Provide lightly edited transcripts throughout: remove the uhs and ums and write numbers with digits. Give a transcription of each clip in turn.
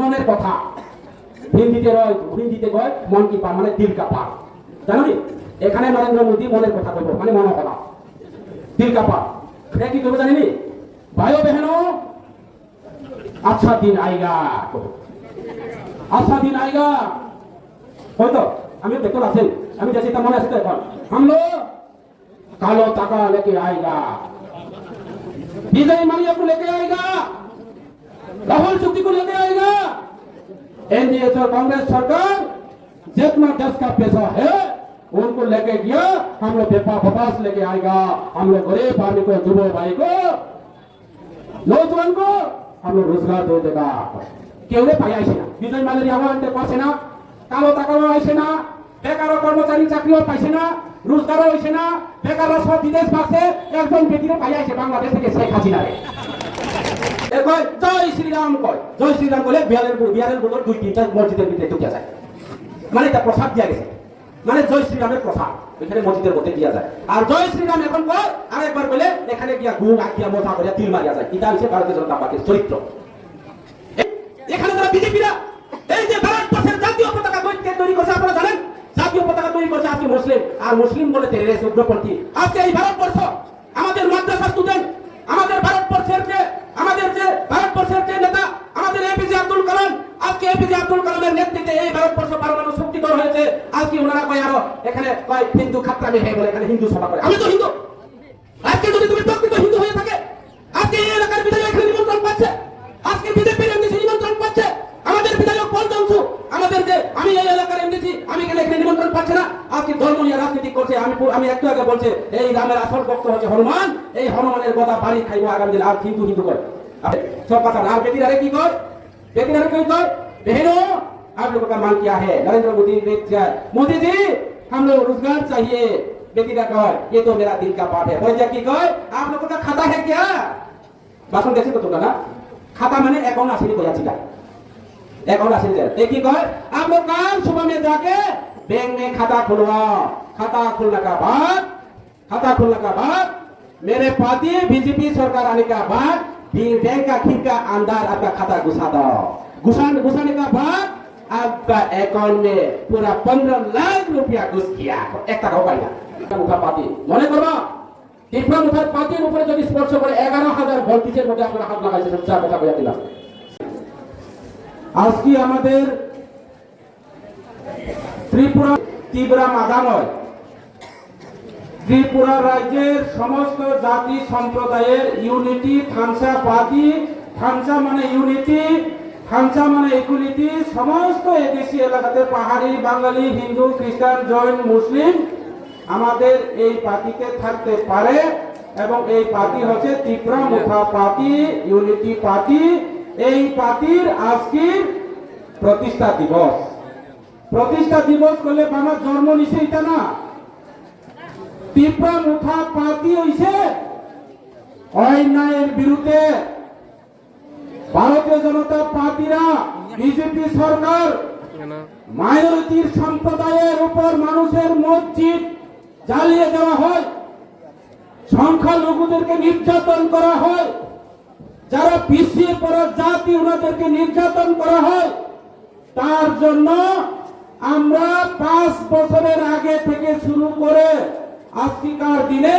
মনের কথা, হিন্দিতে কয় মন কি পার মানে দিল কা পার, জানো নি? এখানে নরেন্দ্র মোদী মনের কথা বলবো মানে মন কথা, দিল কা পার। কি করবো জানি নি? ভাইও বহনো আচ্ছা দিন আইগা, আচ্ছা দিন আইগা, হয়তো আমি দেখতে আছেন, আমি যাচ্ছি তার মনে আছে তো এখন, হামলো কালো টাকা লেকে আইগা, विजय माल्या को लेके आएगा, राहुल चुक्ति को लेके आएगा। एनडीए और कांग्रेस सरकार जितना देश का पैसा है उनको लेके गया, हम लोग वापस लेके आएगा। हम लोग गरीब आदमी को, युवा भाई को, नौजवान को हम लोग रोजगार दे देगा। क्यों रे भाई आइसे ना विजय माल्या आवांते पासे ना, कालो टाकाओ आइसे ना, बेकार कर्मचारी चाकरिও পাইছে না, রোজগারও হইছে না, বেকাররা সব বিদেশ ভাগছে, একজন ব্যক্তিরে পাই আইছে বাংলাদেশ থেকে শেখ হাসিনা রে। এ কয় জয় শ্রীরাম, কয় জয় শ্রীরাম বলে বিহারের বুলোর দুই তিনটা মসজিদের ভিতরে ঢুকে যায়, মানে এটা প্রসাদ দিয়া গেছে, মানে জয় শ্রীরামের প্রসাদ এখানে মসজিদের মধ্যে দিয়া যায়। আর জয় শ্রীরাম এখন কয় আরেকবার বলে এখানে গিয়া গুণ আকিয়া মজা করে তিল মারিয়া যায়। এটা হচ্ছে ভারতীয় জনতা পার্টির চরিত্র। এখানে যারা বিজেপিরা এই যে ভারতবর্ষের জাতীয় পতাকা তৈরি করছে, আপনারা জানেন জাতীয় পতাকা তৈরি করছে আজকে মুসলিম, আর মুসলিম বলে টেররিস্ট উগ্রপন্থী। আজকে এই ভারতবর্ষ আমাদের মাদ্রাসা স্টুডেন্ট, আমাদের ভারতবর্ষের যে নেতা আমাদের এপিজে আব্দুল কালাম, আজকে এপিজে আব্দুল কালামের নেতৃত্বে এই ভারতবর্ষ পারমাণবিক শক্তিধর হয়েছে। আজকে ওনারা কয় আরো এখানে কয় হিন্দু খাতরামি হয়ে বলে এখানে হিন্দু সভা করে। আমি তো হিন্দু, আজকে যদি তুমি প্রকৃত হিন্দু হয়ে থাকে, আজকে এই এলাকার বিধায়ক এখানে নিমন্ত্রণ পাচ্ছে, আজকে বিজেপির এমডিসি নিমন্ত্রণ পাচ্ছে, আমাদের বিধায়ক পঞ্চমসু, আমাদের যে আমি এই এলাকার এমডিসি, আমি কেন এখানে নিমন্ত্রণ পাচ্ছে না? আজকে ধর্ম নিয়ে রাজনীতি করছে। আমি একটু আগে বলছে এই রামের আসল ভক্ত হচ্ছে হনুমান, এই হনুমানের গদা বাড়ি খাইবো আগামী দিন। আর হিন্দু হিন্দু করে সব কথা। আর বেটিরা কি কয়, বেটিরা কি কয়, बहनों आप लोगों का मांग क्या है? नरेंद्र मोदी जी हम लोग रोजगार चाहिए। बेटीरा कहे ये तो मेरा दिल का बात है। बोले की कहे आप लोगों का खाता है क्या? भाषण देखी तो तुमने ना, खाता मैंने अकाउंट आसिनी को याचिका अकाउंट आसिनी दे देखी कहे आप लोग काम सुबह में जाके बैंक में खाता खुलवाओ। खाता खुलने का बाद मेरे पार्टी बीजेपी सरकार आने का बाद बैंक का खिड़ का अंदर आपका खाता घुसा दो। घुसाने का बाद आपका अकाउंट में पूरा 15 लाख रुपया घुस किया। एक টাকাও পাই না। মুখার পাতি মনে করবা তীব্র মুখার পাতির উপরে যদি স্পর্শ করে 11,000 ভোল্টেজের মধ্যে আপনারা হাত লাগাইছেন। চার কথা বলে দিলাম। আজকে আমাদের ত্রিপুরা তীব্র মাদানয় ত্রিপুরা রাজ্যের সমস্ত জাতি সম্প্রদায়ের ইউনিটি থানসা পার্টি, থানসা মানে ইউনিটি, থানসা মানে ইকুয়ালিটি, সমস্ত এদেশি এলাকাতে পাহাড়ি, বাঙালি, হিন্দু, খ্রিস্টান, জৈন, মুসলিম আমাদের এই পার্টিতে থাকতে পারে। এবং এই পার্টি হচ্ছে ত্রিপুরা মুখা পার্টি, ইউনিটি পার্টি। এই পার্টির আজকের প্রতিষ্ঠা দিবস। প্রতিষ্ঠা দিবস করলে আমার জন্ম নিছে এটা না, ত্রিপুরা মুখা পার্টি হইছে অন্যায়ের বিরুদ্ধে ভারতীয় জনতা পার্টিরা, বিজেপি সরকার মাইনরিটির সম্প্রদায়ের উপর মানুষের মসজিদ জ্বালিয়ে দেওয়া হয়, সংখ্যালঘুদেরকে নির্যাতন করা হয়, যারা পিছিয়ে পড়া জাতি ওনাদেরকে নির্যাতন করা হয়। তার জন্য আমরা 5 বছরের আগে থেকে শুরু করে আজকের দিনে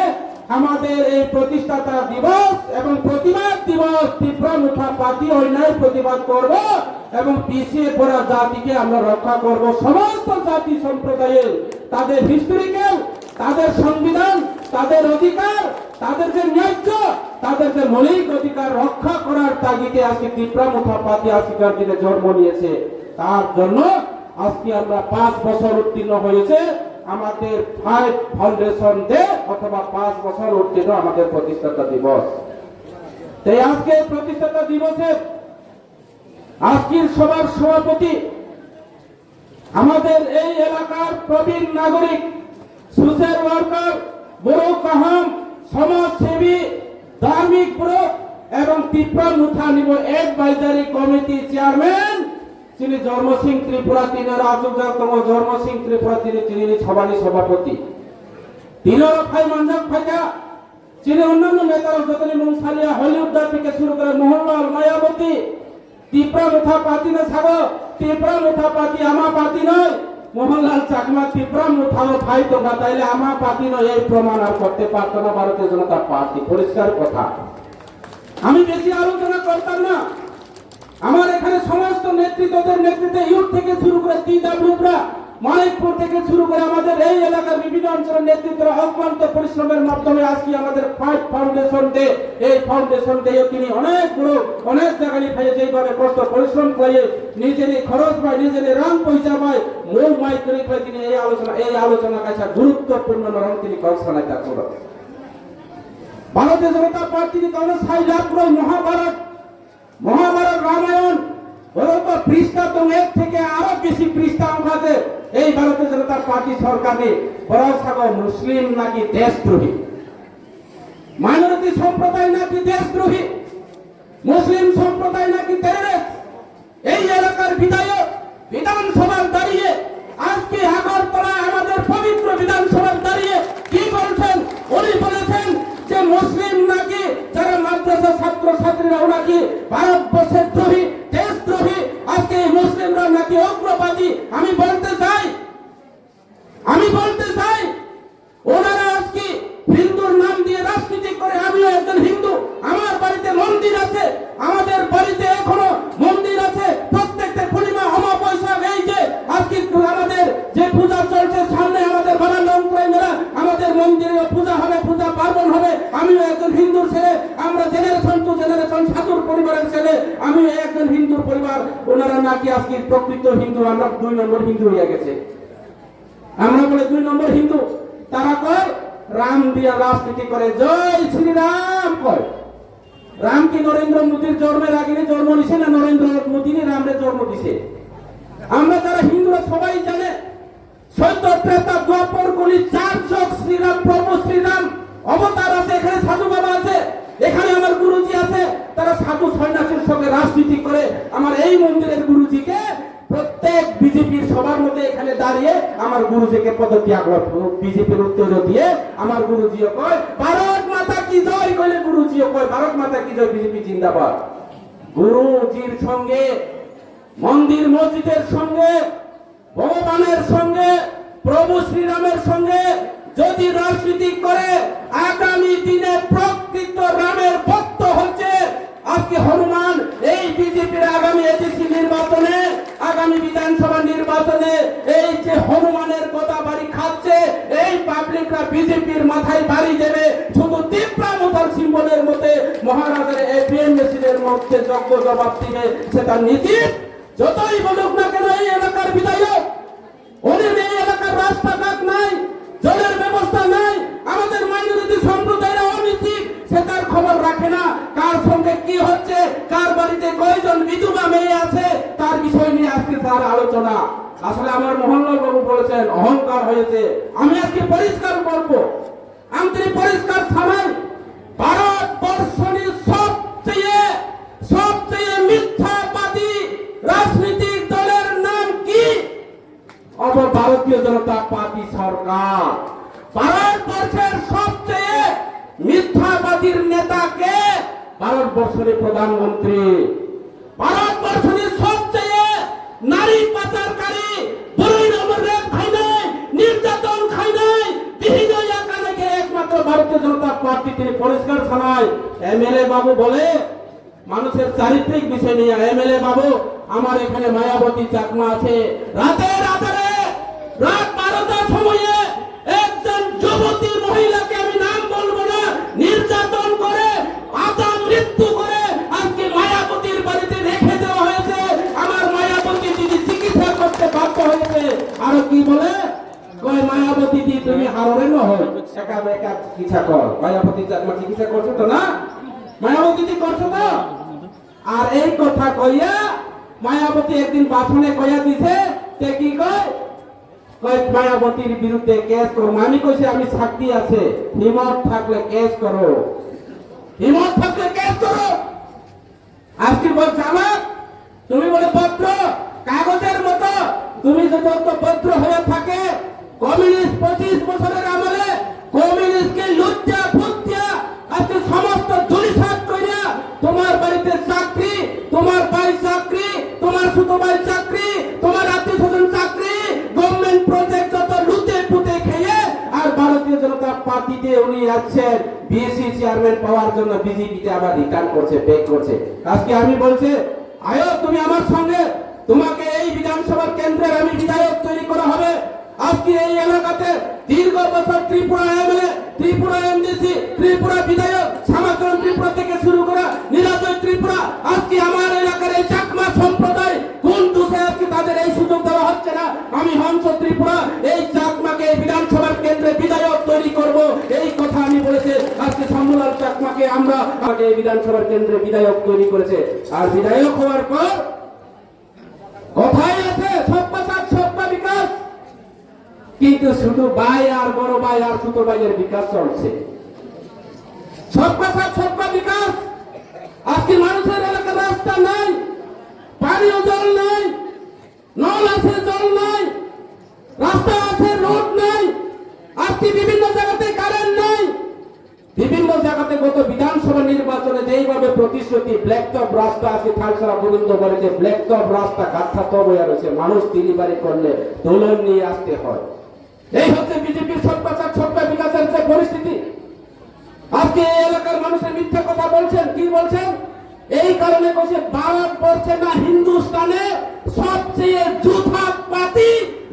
আমাদের এই প্রতিষ্ঠাতা দিবস এবং প্রতিবাদ দিবস ত্রিপুরা মুখা পার্টি অন্যায় প্রতিবাদ করব এবং পিছিয়ে পড়া জাতিকে আমরা রক্ষা করব। সমস্ত জাতি সম্প্রদায়ের তাদের হিস্টোরিক্যাল, তাদের সংবিধান, তাদের অধিকার, তাদের যে ন্যায্য, তাদের যে মৌলিক অধিকার রক্ষা করার তাগিদে আজকে ত্রিপুরা মুখা পার্টি আজকের দিনে জন্ম নিয়েছে। তার জন্য আজকে আমরা 5 বছর উত্তীর্ণ হয়েছে আমাদের 5 ফাউন্ডেশন ডে অথবা 5 বছর উত্তীর্ণ আমাদের প্রতিষ্ঠাতা দিবস। তাই আজকে প্রতিষ্ঠাতা দিবসে আজকের সবার সভাপতি আমাদের এই এলাকার প্রবীণ নাগরিক, সোশ্যাল ওয়ার্কার, বড় কাহাম, সমাজসেবী, ধার্মিক ব্রত এবং ত্রিপুরা মুখা নিব অ্যাডভাইজারি কমিটি চেয়ারম্যান যিনি জন্ম সিং ত্রিপুরা 3 আচুর্যতম জন্ম সিং ত্রিপুরা তিনি সভানি সভাপতি। 3 ফাই মঞ্জক ফাইকা যিনি অন্যান্য নেতারা যতনি মুংসালিয়া হলিউড থেকে শুরু করে মোহনলাল মায়াবতী তিপ্রা মুথা পাতি না ছাগো, তিপ্রা মুথা পাতি আমা পাতি নয়। মোহনলাল চাকমা তিপ্রা মুথাও ভাই তোমরা, তাইলে আমা পাতি নয় এই প্রমাণ আর করতে পারতো না ভারতীয় জনতা পার্টি। পরিষ্কার কথা, আমি বেশি আলোচনা করতাম না। আমার এখানে সমস্ত নেতৃত্বদের নেতৃত্বে ইউথ থেকে শুরু করে টিডব্লিউরা, মানিকপুর থেকে শুরু করে আমাদের এই এলাকার বিভিন্ন অঞ্চলের নেতৃত্বরা অক্লান্ত পরিশ্রমের মাধ্যমে আজকে আমাদের ফাইট ফাউন্ডেশন ডে, এই ফাউন্ডেশন ডে তিনি অনেক বড় অনেক জায়গায় ফেলে যেইভাবে কষ্ট পরিশ্রম করে নিজেরই খরচ পায়, নিজেরই রাং পয়সা পায়, মূল মাইক করে তিনি এই আলোচনা কাছে গুরুত্বপূর্ণ রং তিনি ঘোষণা করেন। ভারতীয় জনতা পার্টির কারণে 6 লাখ মহাভারত রামায়ণ বলতো পৃষ্ঠা তো এক থেকে আরো বেশি পৃষ্ঠা আছে এই ভারতীয় জনতা পার্টি সরকারে। ভরসা মুসলিম নাকি দেশদ্রোহী, মাইনরিটি সম্প্রদায় নাকি দেশদ্রোহী, মুসলিম সম্প্রদায় নাকি টেররিস্ট। এই এলাকার বিধায়ক বিধানসভার দাঁড়িয়ে আজকে আগরতলা আমাদের পবিত্র বিধানসভার দাঁড়িয়ে কি বলছেন? উনি বলেছেন যে মুসলিম নাকি যারা মাদ্রাসা ছাত্র ছাত্রীরা নাকি ভারতবর্ষের দ্রোহী, দেশদ্রোহী। আজকে মুসলিমরা নাকি অগ্রবাদী। আমি বলতে চাই ওনারা আজকে হিন্দুর নাম দিয়ে রাজনীতি করে। আমিও একজন হিন্দু, আমার বাড়িতে মন্দির আছে, আমাদের বাড়িতে এখনো মন্দির আছে। প্রত্যেকটা পূর্ণিমা অমাবস্যা এই যে আজকে আমাদের যে পূজা চলছে সামনে আমাদের বারান্দায় আমাদের মন্দিরে পূজা হবে, পূজা পার্বণ হবে। আমিও একজন হিন্দুর ছেলে, আমরা জেনারেশন টু জেনারেশন সাধুর পরিবারের ছেলে, আমিও একজন হিন্দুর পরিবার। ওনারা নাকি আজকে প্রকৃত হিন্দু, আমরা 2 নম্বর হিন্দু হয়ে গেছে। আমরা বলে 2 নম্বর হিন্দু, তারা কয় রাম দিয়া রাজনীতি করে, জয় শ্রীরাম কয়। রাম কি নরেন্দ্র মোদীর জন্মের আগে জন্ম নিছে না নরেন্দ্র মোদী রামরে জন্ম দিছে? আমরা যারা হিন্দুরা সবাই জানে সত্য ত্রেতা দ্বাপর কলি 4 যুগ শ্রীরাম, প্রভু শ্রীরাম অবতার আছে। এখানে সাধু বাবা আছে, এখানে আমার গুরুজি আছে, তারা সাধু সন্ন্যাসীর সঙ্গে রাজনীতি করে। আমার এই মন্দিরের গুরুজিকে প্রত্যেক বিজেপির সবার মধ্যে এখানে দাঁড়িয়ে আমার গুরুজিকে পদত্যাগ বিজেপির উত্তর দিয়ে আমার গুরুজিও কয় ভারত মাতা কি জয়, কইলে গুরুজিও কয় ভারত মাতা কি জয়, বিজেপি জিন্দাবাদ। গুরুজির সঙ্গে, মন্দির মসজিদের সঙ্গে, ভগবানের সঙ্গে, প্রভু শ্রীরামের সঙ্গে যদি রাজনীতি করে, আগামী দিনে প্রকৃত রামের ভক্ত হচ্ছে আজকে হনুমান। এই বিজেপির আগামী এডিসি নির্বাচনে, আগামী বিধানসভা নির্বাচনে এই যে হনুমানের কথা বাড়ি খাচ্ছে, এই পাবলিকরা বিজেপির মাথায় বাড়ি দেবে। শুধু তিপ্রা মুথার সিম্বলের মধ্যে মহারাজের এপিএম মেশিনের মধ্যে যোগ্য জবাব দিবে, সেটা নিশ্চিত। যতই বলুক না কেন এই এলাকার বিধায়ক, ওদের এই এলাকার রাস্তাঘাট নাই, জলের ব্যবস্থা নাই, আমাদের মাইনরিটি সম্প্রদায়ের অনীতি সে তার খবর রাখে না। কার সঙ্গে কি হচ্ছে, কার বাড়িতে কয়জন বিধবা মেয়ে আছে, তার বিষয় নিয়ে আজকে তার আলোচনা। আসলে আমার মোহনলাল বাবু বলেছেন অহংকার হয়েছে। আমি আজকে পরিষ্কার করবো, আমি পরিষ্কার থামাই, ভারতবর্ষের সবচেয়ে মিথ্যাবাদী রাজনৈতিক দলের নাম কি? ভারতীয় জনতা পার্টি সরকার। ভারতবর্ষের সবচেয়ে মিথ্যাবাদীর নেতাকে ভারতবর্ষের প্রধানমন্ত্রী, ভারতবর্ষের সবচেয়ে নারী পাচারকারী, নির্যাতন খাই নাই, বিহীন একমাত্র ভারতীয় জনতা পার্টি। তিনি পরিষ্কার ছাড়াই এমএলএ বাবু বলে মানুষের চারিত্রিক বিষয় নিয়ে, এমএলএ বাবু আমার এখানে মায়াবতী চাকমা আছে, রাত 12টার সময়ে একজন যুবতী মহিলাকে, আমি নাম বলবো না, নির্যাতন করে আধা মৃত্যু করে আজকে মায়াবতীর বাড়িতে রেখে দেওয়া হয়েছে। আমার মায়াবতী দিদি চিকিৎসা করতে বাধ্য হয়েছে। আর কি বলে কয় মায়াবতী দিদি তুমি হাররে ন হয় একা একা চিকিৎসা কর। মায়াবতী চাকমা চিকিৎসা করছো তো না? মায়াবতী দিদি করছো তো? আর এই কথা কইয়া মায়াবতী একদিন বাসনে কইয়া দিছে, তে কি কয় মায়াবতীর বিরুদ্ধে কেস করো। আমি কইছি আমি সাক্ষী আছে, হিম্মত থাকলে কেস করো, হিম্মত থাকলে কেস করো। আজকে বলছে আমার তুমি বলে পত্র কাগজের মতো, তুমি যদি পত্র হয়ে থাকে কমিউনিস্ট 25 বছরের আমলে কমিউনিস্টকে লুচ্চা ফুচ্চা আজকে সমস্ত ধুলিসাৎ কইরা তোমার বাড়িতে চাকরি, তোমার পয়সা সুতোবাই চাকরি, তোমার আত্মীয় স্বজন চাকরি, গভর্নমেন্ট প্রজেক্ট যত লুটে পুঁতে খেয়ে, আর ভারতীয় জনতা পার্টিতে উনি আছেন বিএসসি চেয়ারম্যান পাওয়ার জন্য বিজেপিতে আবার রিটার্ন করছে, ব্যাক করছে। আজকে আমি বলছি, আয়ো তুমি আমার সঙ্গে, তোমাকে এই বিধানসভার কেন্দ্রের আমি বিধায়ক তৈরি করা হবে। আজকে এই এলাকাতে দীর্ঘ বছর ত্রিপুরা এমএলএ, ত্রিপুরা এমডিসি, ত্রিপুরা বিধায়ক, শ্যামাচরণ ত্রিপুরা থেকে শুরু করা নীলাজয় ত্রিপুরা, আজকে আমার এলাকার এই চাকমা সম্প্রদায় কোন দোষে আজকে তাদের এই সুযোগ দেওয়া হচ্ছে না? আমি হংস ত্রিপুরা এই চাকমাকে বিধানসভার কেন্দ্রে বিধায়ক তৈরি করব, এই কথা আমি বলেছি। আজকে শম্ভুলাল চাকমাকে আমরা আমাকে এই বিধানসভার কেন্দ্রে বিধায়ক তৈরি করেছে। আর বিধায়ক হওয়ার পর কথাই আছে সব্বা সাথ সব্বা বিকাশ, কিন্তু শুধু ভাই আর বড় ভাই আর ছোট ভাইয়ের বিকাশ চলছে। সব্বা সাথ সব্বা বিকাশ, আজকে মানুষের এলাকার রাস্তা নাই, পানীয় জল নাই, নল আছে জল নাই, রাস্তা আছে রোড নাই, আজকে বিভিন্ন জায়গাতে কারেন্ট নাই, বিভিন্ন জায়গাতে গত বিধানসভা নির্বাচনে যেইভাবে প্রতিশ্রুতি ব্ল্যাক টপ রাস্তা, আজকে খালসারা গোবিন্দ বলেছে ব্ল্যাক টপ রাস্তা গাঠা তো হয়ে রয়েছে, মানুষ ডেলিভারি করলে দোলন নিয়ে আসতে হয়। এই হচ্ছে বিজেপির সব্বাচার সব্বা বিকাশের যে পরিস্থিতি। আজকে এই এলাকার মানুষের মিথ্যা কথা বলছেন, কি বলছেন? এই কারণে বলছে ভারতবর্ষে না হিন্দুস্তানে সবচেয়ে জুথা পার্টি,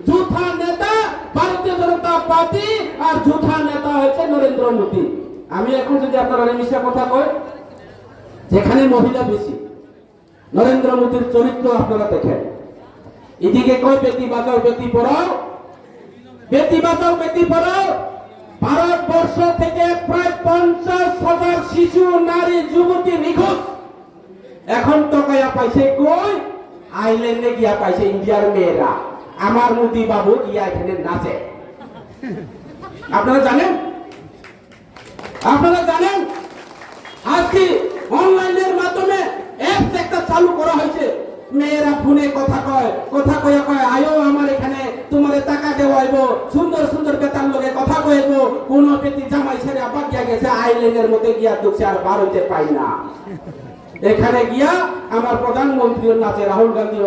জুথা নেতা ভারতীয় জনতা পার্টি, আর জুথা নেতা হচ্ছে নরেন্দ্র মোদী। আমি এখন যদি আপনারা মিথ্যা কথা কই, যেখানে মহিলা বেশি, নরেন্দ্র মোদীর চরিত্র আপনারা দেখেন। এদিকে কয় বেটি বাঁচাও বেটি পড়াও, বেটি বাঁচাও বেটি পড়াও, ভারতবর্ষ থেকে প্রায় 50,000 শিশু নারী যুবতী নিখোঁজ। এখন টকায়া পাইছে কই? আইল্যান্ডে গিয়া পাইছে ইন্ডিয়ার মেয়েরা। আমার মোদী বাবু গিয়া এখানে নাচে। আপনারা জানেন, আপনারা জানেন আজকে অনলাইনের মাধ্যমে অ্যাপস একটা চালু করা হয়েছে। মেয়েরা ফোনে কথা কয়, কথা কয়ে কয় আয়ো আমার এখানে তোমারে টাকা দেওয়াইব, সুন্দর সুন্দর বেতার লগে কথা কইব। কোন পেটি জামাই ছেড়ে আবার গিয়া গেছে আইল্যান্ডের মধ্যে গিয়া ঢুকছে, আর বার হইতে পাই না। এখানে গিয়া আমার প্রধানমন্ত্রীর নাচে, রাহুল গান্ধী